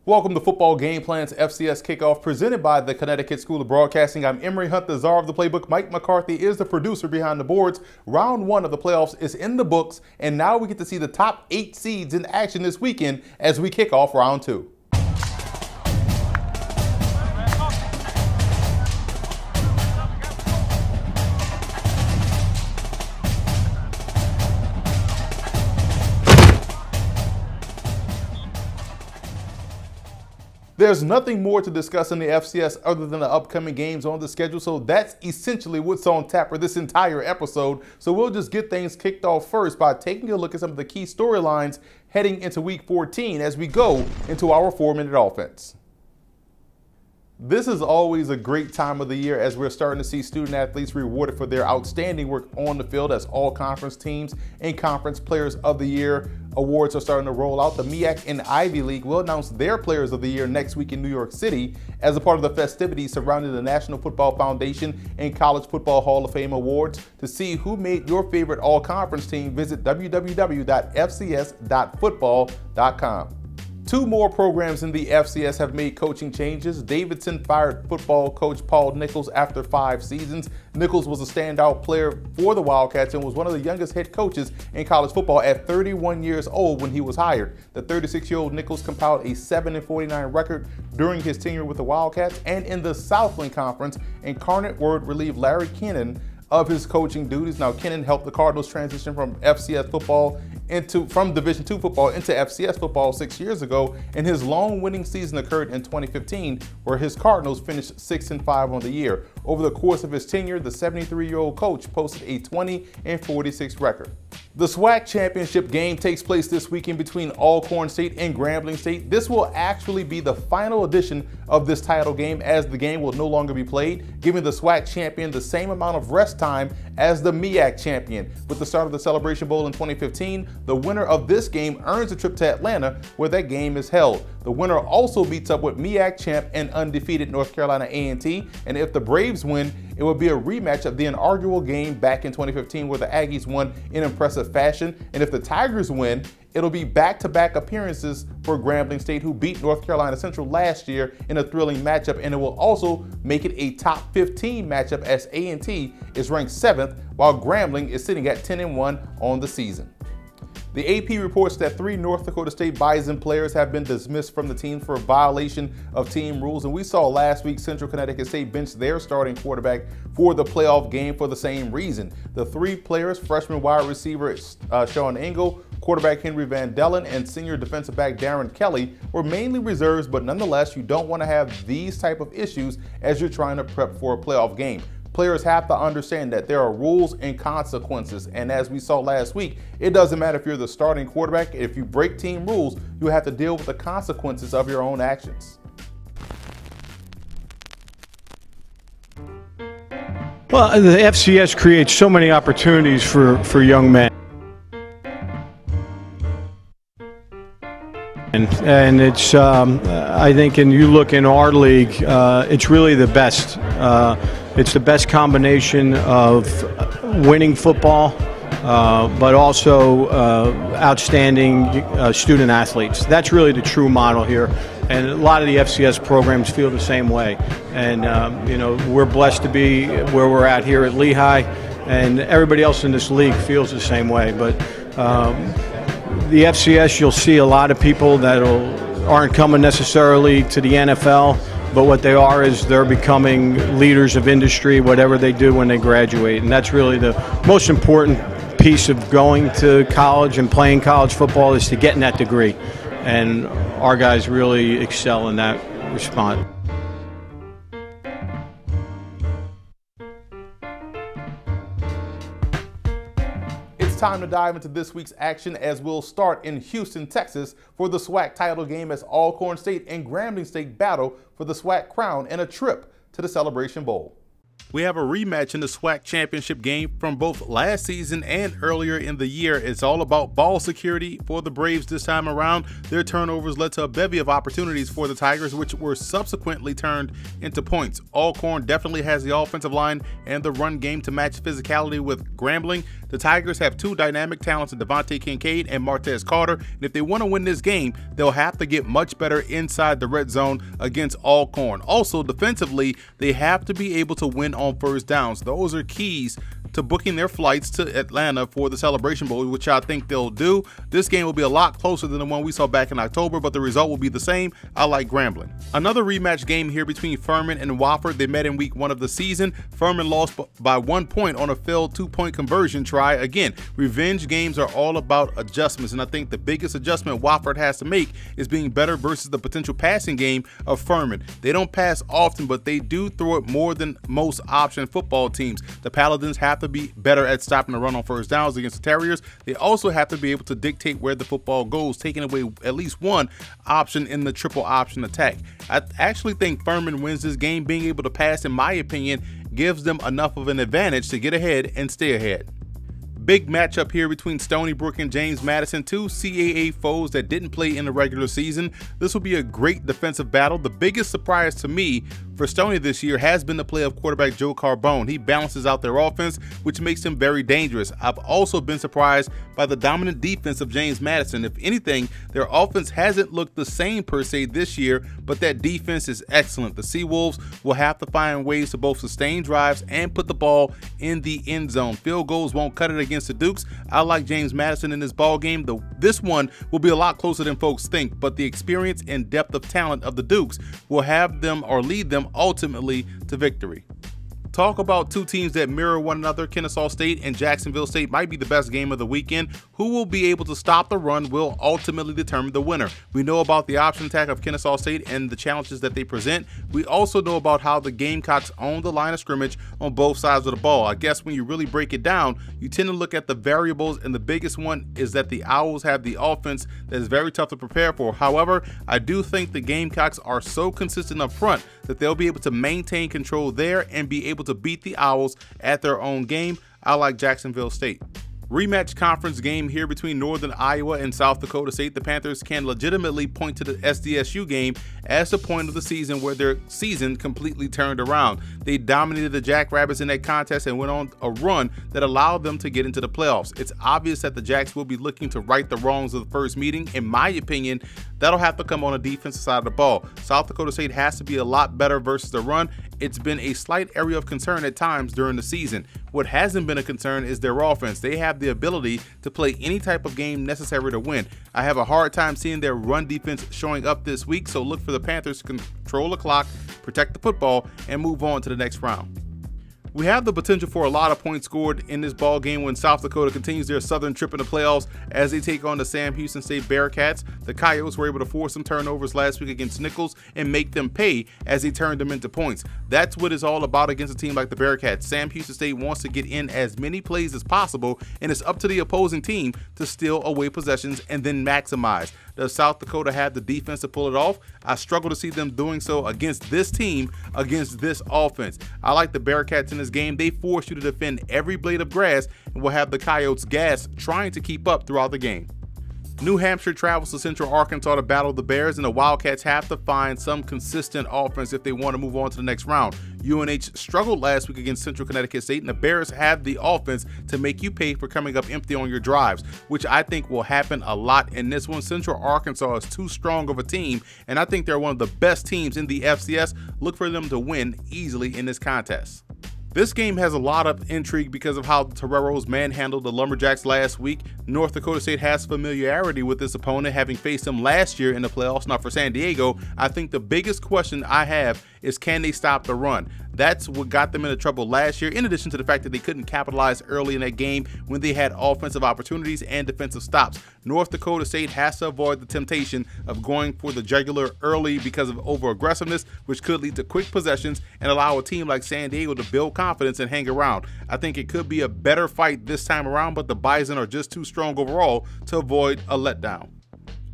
Welcome to Football Game Plan's FCS Kickoff, presented by the Connecticut School of Broadcasting. I'm Emery Hunt, the czar of the playbook. Mike McCarthy is the producer behind the boards. Round one of the playoffs is in the books, and now we get to see the top 8 seeds in action this weekend as we kick off round 2. There's nothing more to discuss in the FCS other than the upcoming games on the schedule, so that's essentially what's on tap for this entire episode. So we'll just get things kicked off first by taking a look at some of the key storylines heading into Week 14 as we go into our 4-minute offense. This is always a great time of the year as we're starting to see student athletes rewarded for their outstanding work on the field, as all conference teams and Conference Players of the Year awards are starting to roll out. The MEAC and Ivy League will announce their Players of the Year next week in New York City as a part of the festivities surrounding the National Football Foundation and College Football Hall of Fame awards. To see who made your favorite all-conference team, visit www.fcs.football.com. 2 more programs in the FCS have made coaching changes. Davidson fired football coach Paul Nichols after 5 seasons. Nichols was a standout player for the Wildcats and was one of the youngest head coaches in college football at 31 years old when he was hired. The 36-year-old Nichols compiled a 7-49 record during his tenure with the Wildcats, and in the Southland Conference, Incarnate Word relieved Larry Kennan of his coaching duties. Now, Kennan helped the Cardinals transition from FCS football from Division II football into FCS football 6 years ago, and his long winning season occurred in 2015, where his Cardinals finished 6-5 on the year. Over the course of his tenure, the 73-year-old coach posted a 20-46 record. The SWAC championship game takes place this weekend between Alcorn State and Grambling State. This will actually be the final edition of this title game, as the game will no longer be played, giving the SWAC champion the same amount of rest time as the MEAC champion. With the start of the Celebration Bowl in 2015, the winner of this game earns a trip to Atlanta, where that game is held. The winner also meets up with MEAC champ and undefeated North Carolina A&T, and if the Braves win, it will be a rematch of the inaugural game back in 2015, where the Aggies won in impressive fashion. And if the Tigers win, it'll be back-to-back appearances for Grambling State, who beat North Carolina Central last year in a thrilling matchup, and it will also make it a top 15 matchup, as A&T is ranked 7th, while Grambling is sitting at 10-1 on the season. The AP reports that 3 North Dakota State Bison players have been dismissed from the team for violation of team rules, and we saw last week Central Connecticut State bench their starting quarterback for the playoff game for the same reason. The 3 players, freshman wide receiver Sean Engel, quarterback Henry Van Dellen, and senior defensive back Darren Kelly, were mainly reserves, but nonetheless, you don't want to have these type of issues as you're trying to prep for a playoff game. Players have to understand that there are rules and consequences, and as we saw last week, it doesn't matter if you're the starting quarterback. If you break team rules, you have to deal with the consequences of your own actions. Well, the FCS creates so many opportunities for young men. And it's, I think, and you look in our league, it's really the best. It's the best combination of winning football, but also outstanding student athletes. That's really the true model here. And a lot of the FCS programs feel the same way. And, you know, we're blessed to be where we're at here at Lehigh, and everybody else in this league feels the same way. But the FCS, you'll see a lot of people that aren't coming necessarily to the NFL, but what they are is they're becoming leaders of industry, whatever they do when they graduate. And that's really the most important piece of going to college and playing college football, is to getting that degree. And our guys really excel in that response. Time to dive into this week's action, as we'll start in Houston, Texas for the SWAC title game, as Alcorn State and Grambling State battle for the SWAC crown and a trip to the Celebration Bowl. We have a rematch in the SWAC championship game from both last season and earlier in the year. It's all about ball security for the Braves this time around. Their turnovers led to a bevy of opportunities for the Tigers, which were subsequently turned into points. Alcorn definitely has the offensive line and the run game to match physicality with Grambling. The Tigers have two dynamic talents in Devontae Kincaid and Martez Carter, and if they want to win this game, they'll have to get much better inside the red zone against Alcorn. Also, defensively, they have to be able to win on first downs. Those are keys to booking their flights to Atlanta for the Celebration Bowl, which I think they'll do. This game will be a lot closer than the one we saw back in October, but the result will be the same. I like Grambling. Another rematch game here between Furman and Wofford. They met in week 1 of the season. Furman lost by 1 point on a failed 2-point conversion try. Again, revenge games are all about adjustments, and I think the biggest adjustment Wofford has to make is being better versus the potential passing game of Furman. They don't pass often, but they do throw it more than most option football teams. The Paladins have to be better at stopping the run on first downs against the Terriers. They also have to be able to dictate where the football goes, taking away at least one option in the triple option attack. I actually think Furman wins this game. Being able to pass, in my opinion, gives them enough of an advantage to get ahead and stay ahead. Big matchup here between Stony Brook and James Madison, two CAA foes that didn't play in the regular season. This will be a great defensive battle. The biggest surprise to me for Stony this year has been the play of quarterback Joe Carbone. He balances out their offense, which makes him very dangerous. I've also been surprised by the dominant defense of James Madison. If anything, their offense hasn't looked the same per se this year, but that defense is excellent. The Seawolves will have to find ways to both sustain drives and put the ball in the end zone. Field goals won't cut it against the Dukes. I like James Madison in this ball game. This one will be a lot closer than folks think, but the experience and depth of talent of the Dukes will have them or lead them ultimately to victory. Talk about two teams that mirror one another. Kennesaw State and Jacksonville State might be the best game of the weekend. Who will be able to stop the run will ultimately determine the winner. We know about the option attack of Kennesaw State and the challenges that they present. We also know about how the Gamecocks own the line of scrimmage on both sides of the ball. I guess when you really break it down, you tend to look at the variables, and the biggest one is that the Owls have the offense that is very tough to prepare for. However, I do think the Gamecocks are so consistent up front that they'll be able to maintain control there and be able to beat the Owls at their own game. I like Jacksonville State. Rematch conference game here between Northern Iowa and South Dakota State. The Panthers can legitimately point to the SDSU game as the point of the season where their season completely turned around. They dominated the Jackrabbits in that contest and went on a run that allowed them to get into the playoffs. It's obvious that the Jacks will be looking to right the wrongs of the first meeting. In my opinion, that'll have to come on the defensive side of the ball. South Dakota State has to be a lot better versus the run. It's been a slight area of concern at times during the season. What hasn't been a concern is their offense. They have the ability to play any type of game necessary to win. I have a hard time seeing their run defense showing up this week, so look for the Panthers to control the clock, protect the football, and move on to the next round. We have the potential for a lot of points scored in this ball game when South Dakota continues their southern trip in the playoffs as they take on the Sam Houston State Bearcats. The Coyotes were able to force some turnovers last week against Nichols and make them pay as they turned them into points. That's what it's all about against a team like the Bearcats. Sam Houston State wants to get in as many plays as possible, and it's up to the opposing team to steal away possessions and then maximize. Does South Dakota have the defense to pull it off? I struggle to see them doing so against this team, against this offense. I like the Bearcats in this game. They force you to defend every blade of grass and will have the Coyotes gassed trying to keep up throughout the game. New Hampshire travels to Central Arkansas to battle the Bears, and the Wildcats have to find some consistent offense if they want to move on to the next round. UNH struggled last week against Central Connecticut State, and the Bears have the offense to make you pay for coming up empty on your drives, which I think will happen a lot in this one. Central Arkansas is too strong of a team, and I think they're one of the best teams in the FCS. Look for them to win easily in this contest. This game has a lot of intrigue because of how the Toreros manhandled the Lumberjacks last week. North Dakota State has familiarity with this opponent, having faced them last year in the playoffs. Now for San Diego, I think the biggest question I have is, can they stop the run? That's what got them into trouble last year, in addition to the fact that they couldn't capitalize early in that game when they had offensive opportunities and defensive stops. North Dakota State has to avoid the temptation of going for the jugular early because of over-aggressiveness, which could lead to quick possessions and allow a team like San Diego to build confidence and hang around. I think it could be a better fight this time around, but the Bison are just too strong overall to avoid a letdown.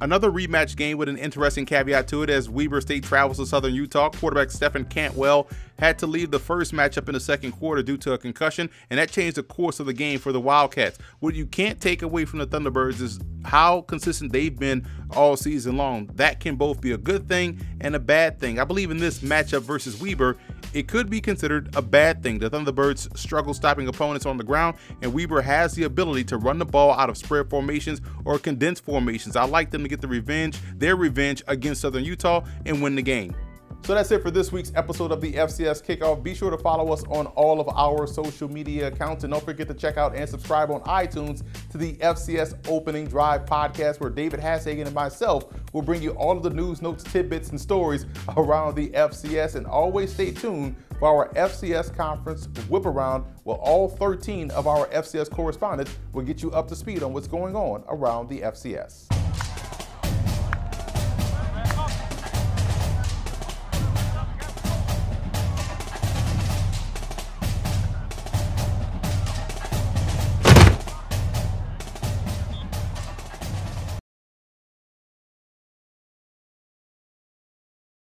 Another rematch game with an interesting caveat to it as Weber State travels to Southern Utah. Quarterback Stephen Cantwell had to leave the first matchup in the second quarter due to a concussion, and that changed the course of the game for the Wildcats. What you can't take away from the Thunderbirds is how consistent they've been all season long. That can both be a good thing and a bad thing. I believe in this matchup versus Weber, it could be considered a bad thing. The Thunderbirds struggle stopping opponents on the ground, and Weber has the ability to run the ball out of spread formations or condensed formations. I like them to get their revenge against Southern Utah and win the game. So that's it for this week's episode of the FCS Kickoff. Be sure to follow us on all of our social media accounts, and don't forget to check out and subscribe on iTunes to the FCS Opening Drive podcast, where David Hashagen and myself will bring you all of the news, notes, tidbits, and stories around the FCS. And always stay tuned for our FCS Conference Whip Around, where all 13 of our FCS correspondents will get you up to speed on what's going on around the FCS.